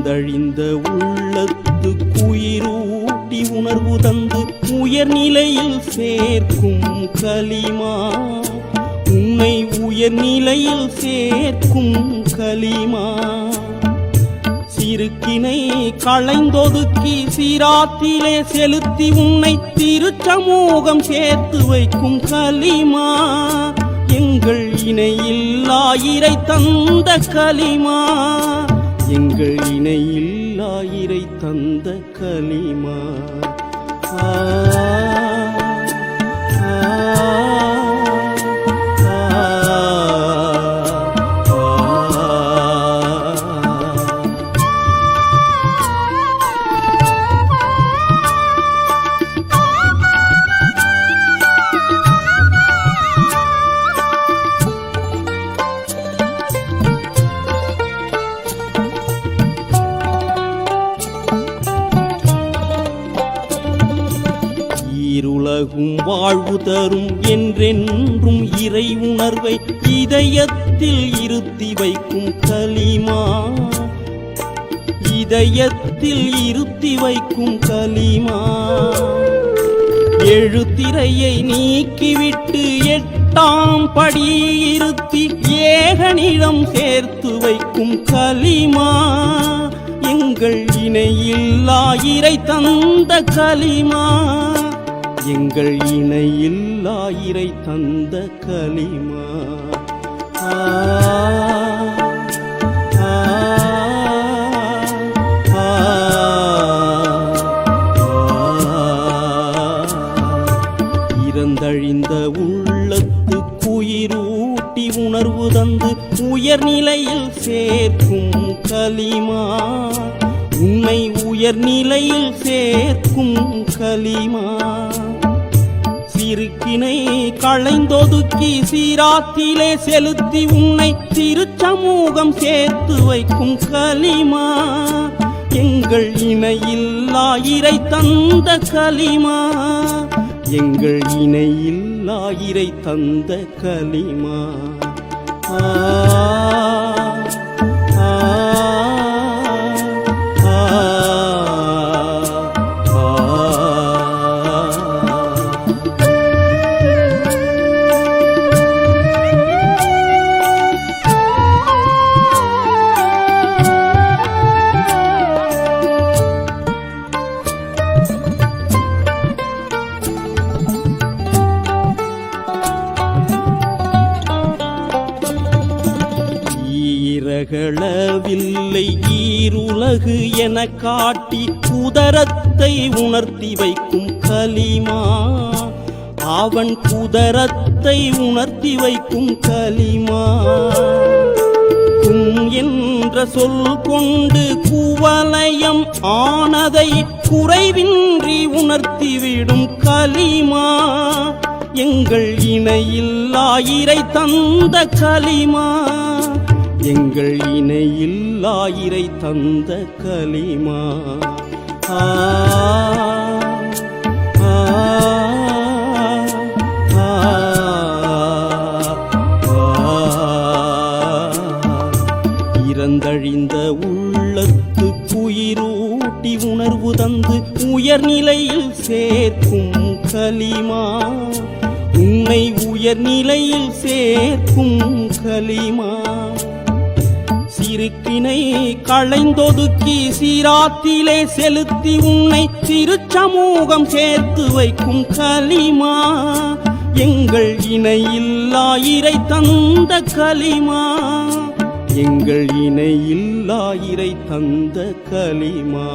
இறந்தழிந்த உள்ளத்து குயிரூட்டி உணர்வு தந்து உயர்நிலையில் சேர்க்கும் கலிமா, உன்னை உயர்நிலையில் சேர்க்கும் கலிமா. சிறுக்கினை களைந்தொதுக்கி சீராத்திலே செலுத்தி உன்னை திருச்சமூகம் சேர்த்து வைக்கும் கலிமா, எங்கள் இணையில்லா இறை தந்த கலிமா, எங்கள் இணையில்லா இறை தந்த கலிமா. ஈருலகும் வாழ்வு தரும் என்றென்றும் இறை உணர்வை இதயத்தில் இருத்தி வைக்கும் கலிமா, இதயத்தில் இருத்தி வைக்கும் கலிமா. எழுத்திரையை நீக்கிவிட்டு எட்டாம் படி இருத்தி ஏகனிடம் சேர்த்து வைக்கும் கலிமா, எங்கள் இணையில்லா இறை தந்த கலிமா, எங்கள் இணையில்லா இறை தந்த கலிமா. இறந்தழிந்த உள்ளத்து குயிரூட்டி உணர்வு தந்து உயர்நிலையில் சேர்க்கும் கலிமா, உன்னை உயர்நிலையில் சேர்க்கும் கலிமா. சிறுக்கினை களைந்தொதுக்கி சீராத்திலே செலுத்தி உன்னை திருச்சமூகம் சேர்த்து வைக்கும் கலிமா, எங்கள் இணையில்லா இறை தந்த கலிமா, எங்கள் இணையில்லா இறை தந்த கலிமா. களவில்லை ஈருலகு என காட்டி குதரத்தை உணர்த்தி வைக்கும் கலிமா, அவன் குதரத்தை உணர்த்தி வைக்கும் கலிமா. கும் என்ற சொல் கொண்டு குவலயம் ஆனதை குறைவின்றி உணர்த்திவிடும் கலிமா, எங்கள் இணையில்லா இறை தந்த கலிமா, எங்கள் இணையில்லா இறை தந்த கலிமா. இறந்தழிந்த உள்ளத்து குயிரூட்டி உணர்வு தந்து உயர்நிலையில் சேர்க்கும் கலிமா, உன்னை உயர்நிலையில் சேர்க்கும் கலிமா. சிறுக்கினை களைந்தொதுக்கி சீராத்திலே செலுத்தி உன்னை திருச்சமூகம் சேர்த்து வைக்கும் கலிமா, எங்கள் இணையில்லா இறை தந்த கலிமா, எங்கள் இணையில்லா இறை தந்த கலிமா.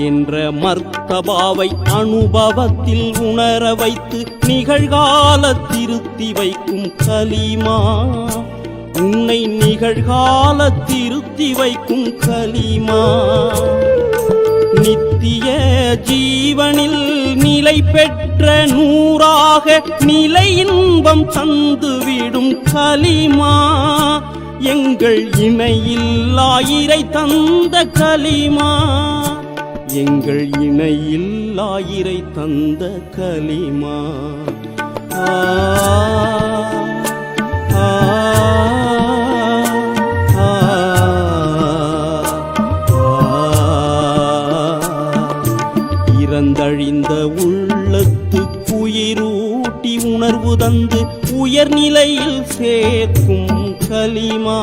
என்ற மர்த்தபாவை அனுபவத்தில் உணர வைத்து நிகழ்கால திருத்தி வைக்கும் கலிமா, உன்னை நிகழ்கால திருத்தி வைக்கும் கலிமா. நித்திய ஜீவனில் நிலை பெற்ற நூறாக நிலை இன்பம் தந்துவிடும் கலிமா. எங்கள் இணையில்லா இறை தந்த கலிமா. எங்கள் இணையில்லா இறை தந்த கலிமா. இறந்தழிந்த உள்ளத்து உயிரூட்டி உணர்வு தந்து உயர்நிலையில் சேர்க்கும் கலிமா.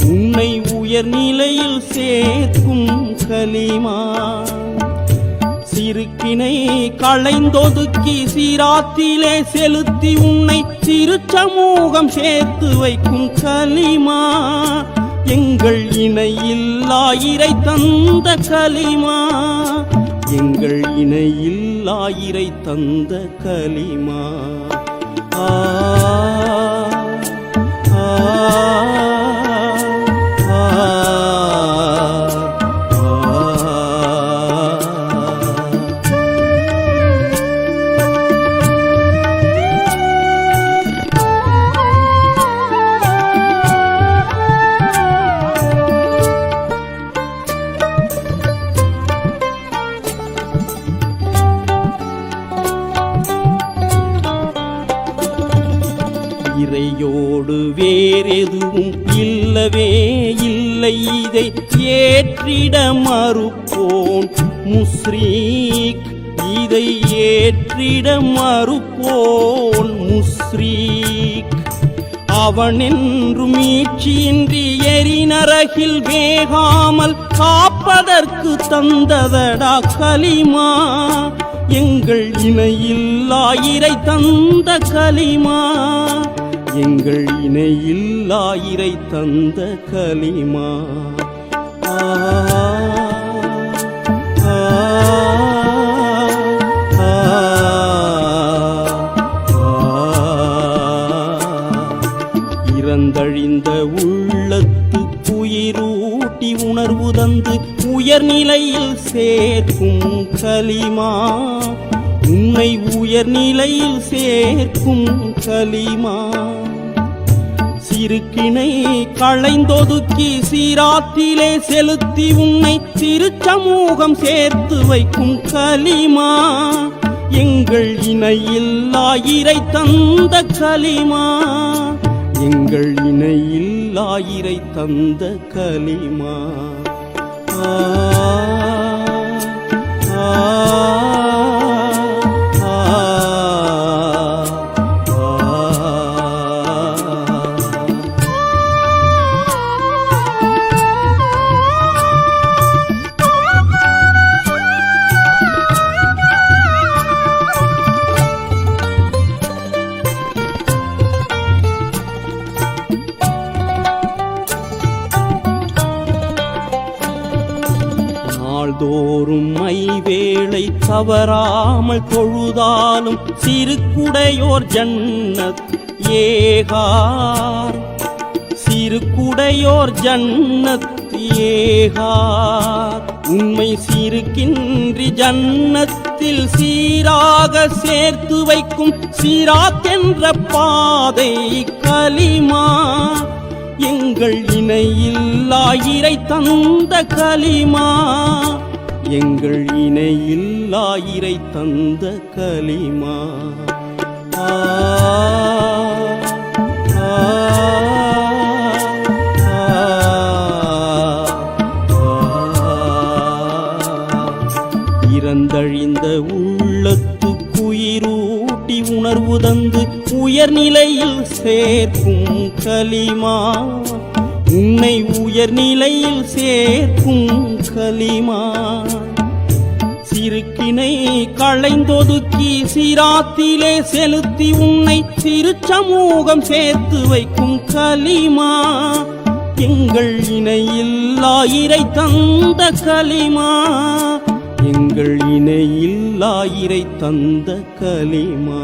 உன்னை உயர்நிலையில் சேர்க்கும் கலிமா. சிறுக்கினை களைந்தொதுக்கி சீராத்திலே செலுத்தி உன்னை திருச்சமூகம் சேர்த்து வைக்கும் கலிமா. எங்கள் இணையில்லா இறை தந்த கலிமா. எங்கள் இணையில்லா இறை தந்த கலிமா. இறையோடு வேறெதுவும் இல்லவே இல்லை. இதை ஏற்றிட மறுப்போன் முஸ்ரீக். இதை ஏற்றிட மறுப்போன் முஸ்ரீக். அவனென்று மீட்சியின்றி எரிநரகில் வேகாமல் காப்பதற்கு தந்ததடா கலிமா. எங்கள் இணையில்லா இறை தந்த கலிமா. எங்கள் இணையில்லா இறை தந்த கலிமா. இறந்தழிந்த உள்ளத்து உயிரூட்டி உணர்வு தந்து உயர்நிலையில் சேர்க்கும் கலிமா. உன்னை உயர்நிலையில் சேர்க்கும் கலிமா. சிறுக்கினை களைந்தொதுக்கி சீராத்திலே செலுத்தி உன்னை திருச்சமூகம் சேர்த்து வைக்கும் கலிமா. எங்கள் இணையில்லா இறை தந்த கலிமா. எங்கள் இணையில்லா இறை தந்த கலிமா. நாள்தோறும் ஐவேளை தவறாமல் தொழுதாலும் சிறுக்குடையோர் ஜன்னத் ஏகார். சிறுக்குடையோர் ஜன்னத் ஏகார். உண்மை சிறுக்கின்றி ஜன்னத்தில் சீராக சேர்த்து வைக்கும் சீராக்கென்ற பாதை கலிமா. எங்கள் இணையில்லா இறை தந்த கலிமா. எங்கள் இணையில்லா இறை தந்த கலிமா. இறந்தழிந்த உள்ளத்து உயிரூட்டி உணர்வு தந்து உயர்நிலையில் சேர்க்கும் கலிமா. உன்னை உயர்நிலையில் சேர்க்கும் கலிமா. சிறுக்கினை களைந்தொதுக்கி சீராத்திலே செலுத்தி உன்னை திருச்சமூகம் சேர்த்து வைக்கும் கலிமா. எங்கள் இணையில்லா இறை தந்த கலிமா. எங்கள் இணையில்லா இறை தந்த கலிமா.